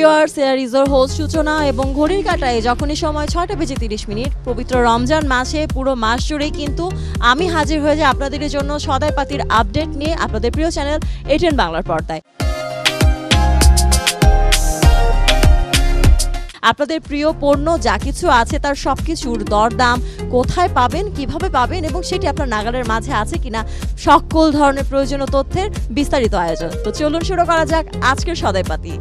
Viewers, air is your host সূচনা এবং ঘড়ির কাঁটায় যখনই সময় 6:30 পবিত্র রমজান মাসে পুরো মাস জুড়েই কিন্তু আমি হাজির হয়ে যাই আপনাদের জন্য সদাই পাতির আপডেট নিয়ে আপনাদের প্রিয় চ্যানেল ATN বাংলার পর্দায়। আপনাদের প্রিয় পণ্য যা কিছু আছে তার সবকিছুর দরদাম, কোথায় পাবেন, কিভাবে পাবেন এবং সেটি আপনার নাগালের মাঝে আছে কিনা সকল ধরনের প্রয়োজনীয় তথ্যের বিস্তারিত আয়োজন। তো চলুন শুরু করা যাক আজকের সদাই পাতি।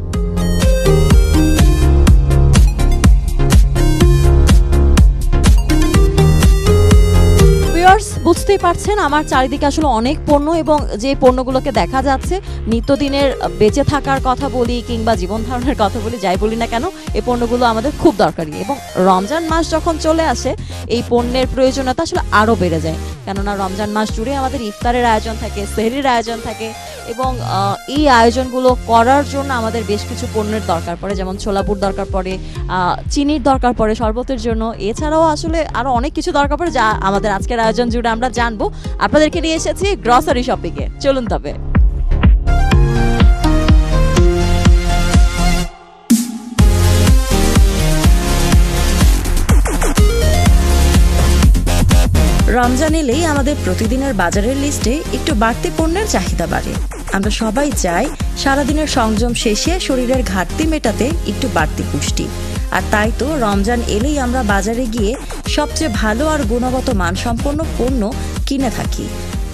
বুঝতেই পারছেন আমার চারিদিকে আসলে অনেক পণ্য এবং যে পণ্যগুলোকে দেখা যাচ্ছে নিত্যদিনের বেঁচে থাকার কথা বলি কিংবা জীবন ধারণের কথা বলি, যাই বলি না কেন এই পণ্যগুলো আমাদের খুব দরকারি এবং রমজান মাস যখন চলে আসে এই পণ্যের প্রয়োজনীয়তা আসলে আরও বেড়ে যায়। কেননা রমজান মাস জুড়ে আমাদের ইফতারের আয়োজন থাকে, সেহরির আয়োজন থাকে এবং এই আয়োজনগুলো করার জন্য আমাদের বেশ কিছু পণ্যের দরকার পড়ে, যেমন ছোলাপুর দরকার পড়ে, চিনির দরকার পড়ে শরবতের জন্য, এছাড়াও আসলে আরও অনেক কিছু দরকার পড়ে যা আমাদের আজকের আয়োজন জুড়ে আমরা জানবো। আপনাদেরকে নিয়ে এসেছি গ্রসারি শপিংয়ে, চলুন তবে। রমজান এলেই আমাদের প্রতিদিনের বাজারের লিস্টে একটু বাড়তি পণ্যের চাহিদা বাড়ে। আমরা সবাই চাই সারাদিনের সংযম শেষে শরীরের ঘাটতি মেটাতে একটু বাড়তি পুষ্টি, আর তাই তো রমজান এলেই আমরা বাজারে গিয়ে সবচেয়ে ভালো আর গুণগত মানসম্পন্ন পণ্য কিনে থাকি।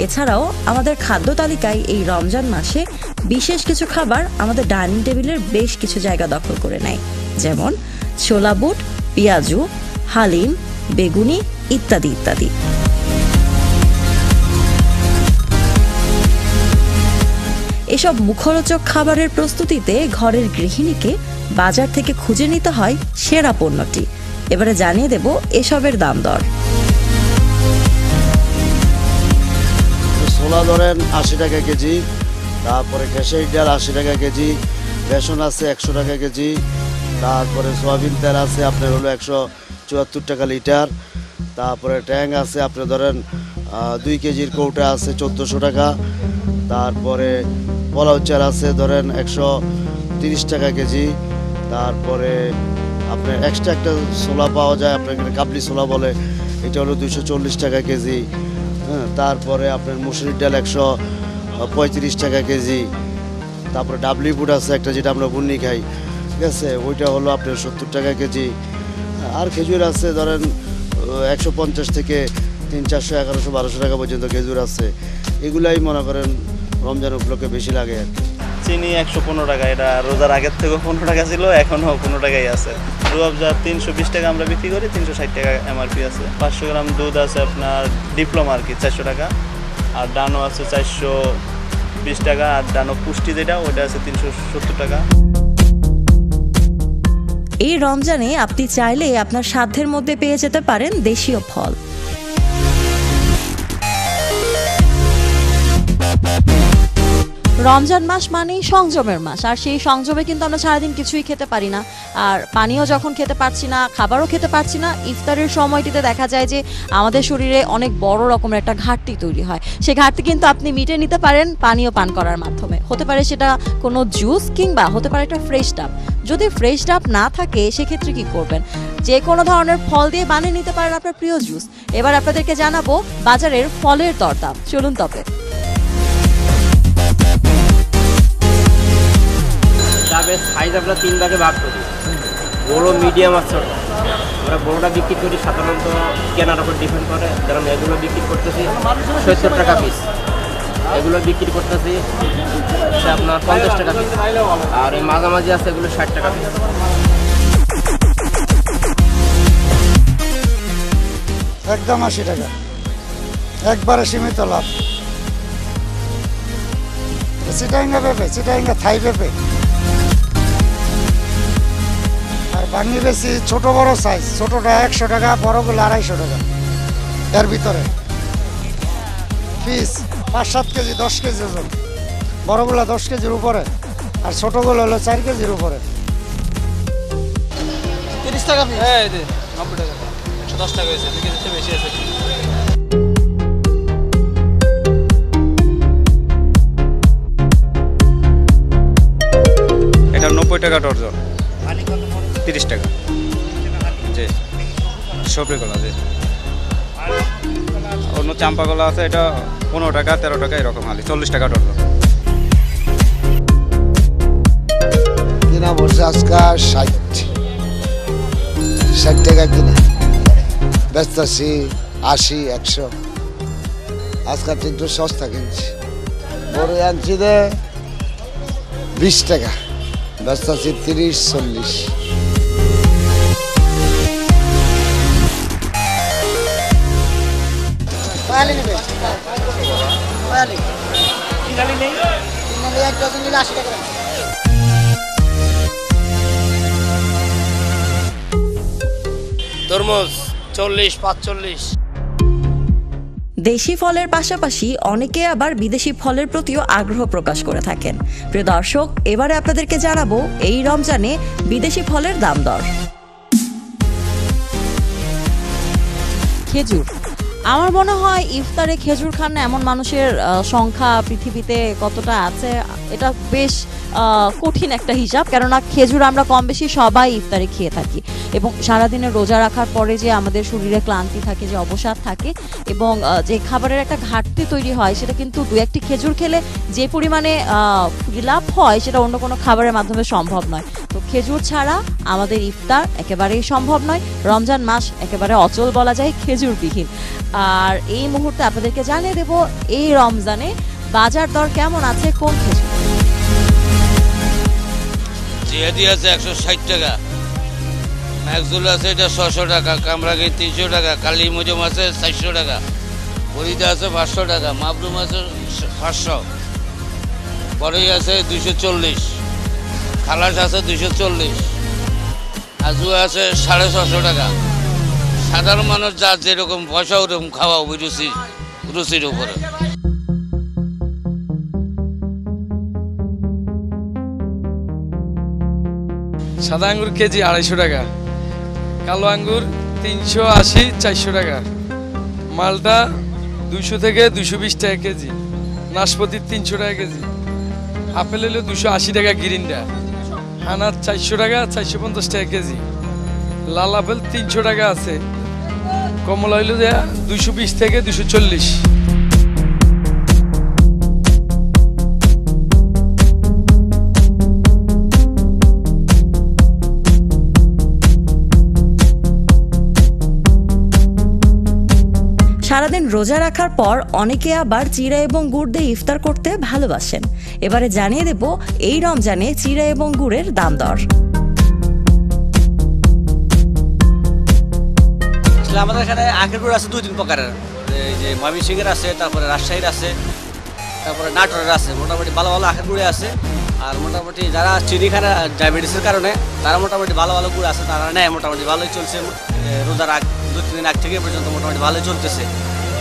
এছাড়াও আমাদের খাদ্য তালিকায় এই রমজান মাসে বিশেষ কিছু খাবার আমাদের ডাইনিং টেবিলের বেশ কিছু জায়গা দখল করে নেয়, যেমন ছোলা বুট, পেঁয়াজু, হালিম, বেগুনি ইত্যাদি ইত্যাদি। এসব মুখরোচক খাবারের প্রস্তুতিতে ঘরের গৃহিণীকে বাজার থেকে খুঁজে নিতে হয় সেরা পণ্যটি। এবারে জানিয়ে দেব এসবের দাম দর। ছোলা ধরেন 80 টাকা কেজি, তারপরে খেসারি ডাল 80 টাকা কেজি, বেসন আছে 100 টাকা কেজি, তারপরে সয়াবিন তেল আছে আপনার হলো 174 টাকা লিটার, তারপরে ট্যাং আছে আপনি ধরেন 2 কেজির কৌটা আছে 1400 টাকা, তারপরে পোলাও চাল আছে ধরেন 130 টাকা কেজি, তারপরে আপনার এক্সট্রা একটা ছোলা পাওয়া যায় আপনার এখানে কাবলি ছোলা বলে, এটা হলো 240 টাকা কেজি। হ্যাঁ, তারপরে আপনার মুসুরির ডাল 135 টাকা কেজি, তারপরে ডাবলি বুট আছে একটা যেটা আমরা বুন্নি খাই, ঠিক আছে, ওইটা হলো আপনার 70 টাকা কেজি। আর খেজুর আছে ধরেন 150 থেকে 300, 400, 1100, 1200 টাকা পর্যন্ত খেজুর আছে। এগুলাই মনে করেন রমজান উপলক্ষে বেশি লাগে আর কি। চিনি 115 টাকা, এটা রোজার আগের থেকেও 15 টাকা ছিল, এখনও 15 টাকাই আছে। রুয়াবজা 320 টাকা আমরা বিক্রি করি, 360 টাকা এমআরপি আছে। 500 গ্রাম দুধ আছে আপনার ডিপ্লোমা আর কি 400 টাকা, আর ডানো আছে 420 টাকা, আর ডানো পুষ্টি যেটা ওটা আছে 370 টাকা। এই রমজানে আপনি চাইলে আপনার সাধ্যের মধ্যে পেয়ে যেতে পারেন দেশীয় ফল। রমজান মাস মানেই সংযমের মাস, আর সেই সংযমে কিন্তু আমরা সারাদিন কিছুই খেতে পারি না, আর পানিও যখন খেতে পারছি না, খাবারও খেতে পারছি না, ইফতারের সময়টিতে দেখা যায় যে আমাদের শরীরে অনেক বড় রকমের একটা ঘাটতি তৈরি হয়। সেই ঘাটতি কিন্তু আপনি মিটে নিতে পারেন পানীয় পান করার মাধ্যমে। হতে পারে সেটা কোনো জুস কিংবা হতে পারে একটা ফ্রেশ ডাব। যদি ফ্রেশ ডাব না থাকে সেক্ষেত্রে কি করবেন? যে কোনো ধরনের ফল দিয়ে বানিয়ে নিতে পারেন আপনার প্রিয় জুস। এবার আপনাদেরকে জানাবো বাজারের ফলের দরদাম, চলুন তবে। ডাবের সাইজ আমরা 3 ভাগে ভাগ করি, বড়, মিডিয়াম আর ছোট। আমরা বড়টা বিক্রি করি সাধারণত কেনার উপর ডিপেন্ড করে, কারণ এগুলো বিক্রি করতেছি 70 টাকা পিস, এগুলো বিক্রি করতেছি আপনার 50 টাকা পিস, আর এই মাঝামাঝি আছে এগুলো 60 টাকা পিস। একদম 80 টাকা, একবারে সীমিত লাভ। চিটাঙ্গা পেঁপে, চিটাঙ্গা থাই পেঁপে, আর বাঙি বেশি ছোট বড় সাইজ, ছোটটা 100 টাকা, বড়গুলো 250 টাকা। এর ভিতরে পিস 5-7 কেজি, 10 কেজি ওজন, বড়গুলো 10 কেজির উপরে, আর ছোটগুলো হলো 4 কেজির উপরে। 30 টাকা পিস, হ্যাঁ 90 টাকা, 110 টাকা হয়েছে, 2 কেজিতে বেশি আছে। এটা 90 টাকা ডর্জন। 30 টাকা জি সবরি কলা জি অন্য চাম্পা কলা আছে এটা 15 টাকা 13 টাকা এরকম হালি 40 টাকা ডজন কিনা বলছে আজকে 60 টাকা কিনা বেচতেছি 80 100 আজকাল একটু সস্তা কিনছি বড় আনছি রে 20 টাকা বেচতেছি 30-40 পয়ালি নেবে পয়ালি কিনালি নেই কিনালি 1 ডজন নিলে 80 টাকা তরমুজ 40-45 দেশি ফলের পাশাপাশি অনেকে আবার বিদেশি ফলের প্রতিও আগ্রহ প্রকাশ করে থাকেন। প্রিয় দর্শক, এবারে আপনাদেরকে জানাবো এই রমজানে বিদেশি ফলের দাম দর। খেজুর, আমার মনে হয় ইফতারে খেজুর খান না এমন মানুষের সংখ্যা পৃথিবীতে কতটা আছে এটা বেশ কঠিন একটা হিসাব, কেননা খেজুর আমরা কম বেশি সবাই ইফতারে খেয়ে থাকি এবং সারাদিনে রোজা রাখার পরে যে আমাদের শরীরে ক্লান্তি থাকে, যে অবসাদ থাকে এবং যে খাবারের একটা ঘাটতি তৈরি হয়, সেটা কিন্তু 2-1টি খেজুর খেলে যে পরিমাণে লাভ হয় সেটা অন্য কোনো খাবারের মাধ্যমে সম্ভব নয়। তো খেজুর ছাড়া আমাদের ইফতার একেবারেই সম্ভব নয়। রমজান মাস একেবারে অচল বলা যায় খেজুরবিহীন। আর এই মুহূর্তে আপনাদেরকে জানিয়ে দেব এই রমজানে বাজার দর কেমন আছে কোন খেজুর। জিহাদি আছে 160 টাকা, ম্যাকজুল আছে এটা 600 টাকা, কামরাগি 300 টাকা, কালী মজুম আছে 400 টাকা, ফরিদা আছে 500 টাকা, মাবরুম আছে 500, বড়ই আছে 240, খালাস আছে 240, আজু আছে 650 টাকা। সাধারণ মানুষ যার যেরকম পয়সা ওরকম খাওয়া রুচির উপরে। সাদা আঙ্গুর কেজি 250 টাকা, কালো আঙ্গুর 380-400 টাকা, মালটা 200 থেকে 220 টাকা কেজি, নাশপাতি 300 টাকা কেজি, আপেল হলো 280 টাকা গ্রিনটা, আনার 400 টাকা 450 টাকা কেজি, লাল আপেল 300 টাকা আছে, কমলা হইল 220 থেকে 240। সারাদিন রোজা রাখার পর অনেকে আবার চিড়া এবং গুড় দিয়ে ইফতার করতে ভালোবাসেন। এবারে জানিয়ে দেব এই রমজানে চিড়া এবং গুড়ের দাম দর। আমাদের এখানে আখের গুড় আছে 2-3 প্রকারের, এই যে ময়মনসিংহের আছে, তারপরে রাজশাহীর আছে, তারপরে নাটোরের আছে। মোটামুটি ভালো ভালো আখের গুড়ে আছে। আর মোটামুটি যারা চিনি খায় না ডায়াবেটিসের কারণে, তারা মোটামুটি ভালো ভালো গুড় আছে, তারা নেয়। মোটামুটি ভালোই চলছে, রোজার 2-3 দিন আগ থেকে পর্যন্ত মোটামুটি ভালোই চলতেছে।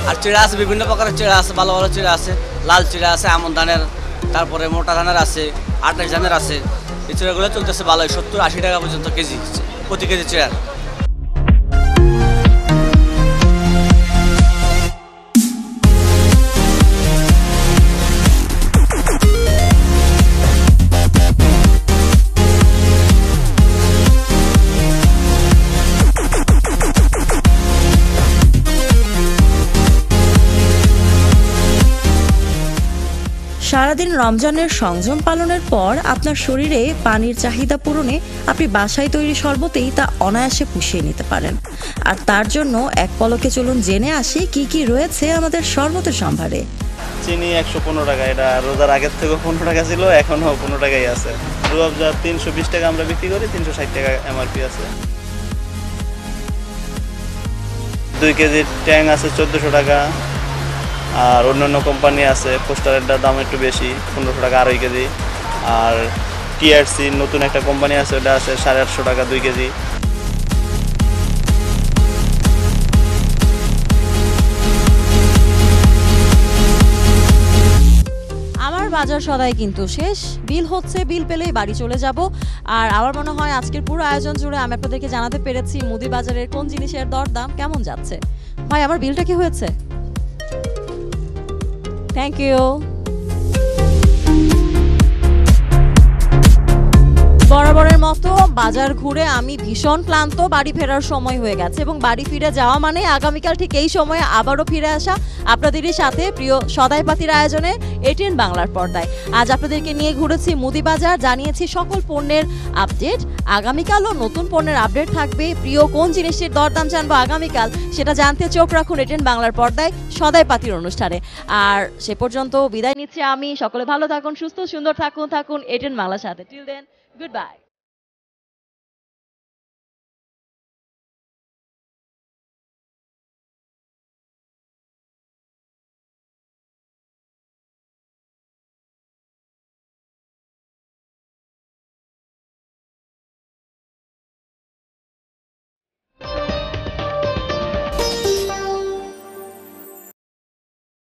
আর চিড়া আছে, বিভিন্ন প্রকারের চিড়া আছে, ভালো ভালো চিড়া আছে, লাল চিড়া আছে, আমন ধানের, তারপরে মোটা ধানের আছে, 28 ধানের আছে। এই চিড়াগুলো চলতেছে ভালোই, 70-80 টাকা পর্যন্ত কেজি প্রতি কেজি চিড়ার। সারাদিন রমজানের সংযম পালনের পর আপনার শরীরে পানির চাহিদা পূরণে আপনি বাসায় তৈরি শরবতেই তা অনায়াসে পুষিয়ে নিতে পারেন। আর তার জন্য এক পলকে চলুন জেনে আসি কি কি রয়েছে আমাদের শরবতের সম্ভারে। চিনি 115 টাকা, এটা রোজার আগের থেকে 15 টাকা ছিল, এখনও 15 টাকাই আছে। রুয়াবজা 320 টাকা আমরা বিক্রি করি, 360 টাকা এমআরপি আছে। 2 কেজির ট্যাং আছে 1400 টাকা। আর অন্যান্য কোম্পানি আছে, পোস্টারেরটার দাম একটু বেশি, 1500 টাকা 2.5 কেজি। আর টিআরসি নতুন একটা কোম্পানি আছে, ওটা আছে 850 টাকা 2 কেজি। আমার বাজার সদাই কিন্তু শেষ, বিল হচ্ছে, বিল পেলেই বাড়ি চলে যাব। আর আমার মনে হয় আজকের পুরো আয়োজন জুড়ে আমি আপনাদেরকে জানাতে পেরেছি মুদি বাজারের কোন জিনিসের দরদাম কেমন যাচ্ছে। ভাই, আমার বিলটা কি হয়েছে? Thank you. বরাবরের মতো বাজার ঘুরে আমি ভীষণ ক্লান্ত, বাড়ি ফেরার সময় হয়ে গেছে এবং বাড়ি ফিরে যাওয়া মানে আগামীকাল ঠিক এই সময়ে আবারও ফিরে আসা আপনাদেরই সাথে প্রিয় সদাই পাতির আয়োজনে এটিএন বাংলার পর্দায়। আজ আপনাদেরকে নিয়ে ঘুরেছি মুদি বাজার, জানিয়েছি সকল পণ্যের আপডেট। আগামীকালও নতুন পণ্যের আপডেট থাকবে। প্রিয় কোন জিনিসের দরদাম জানবো আগামীকাল, সেটা জানতে চোখ রাখুন এটিএন বাংলার পর্দায় সদাই পাতির অনুষ্ঠানে। আর সে পর্যন্ত বিদায় নিচ্ছি আমি। সকলে ভালো থাকুন, সুস্থ সুন্দর থাকুন এটিএন বাংলার সাথে। Till then, goodbye.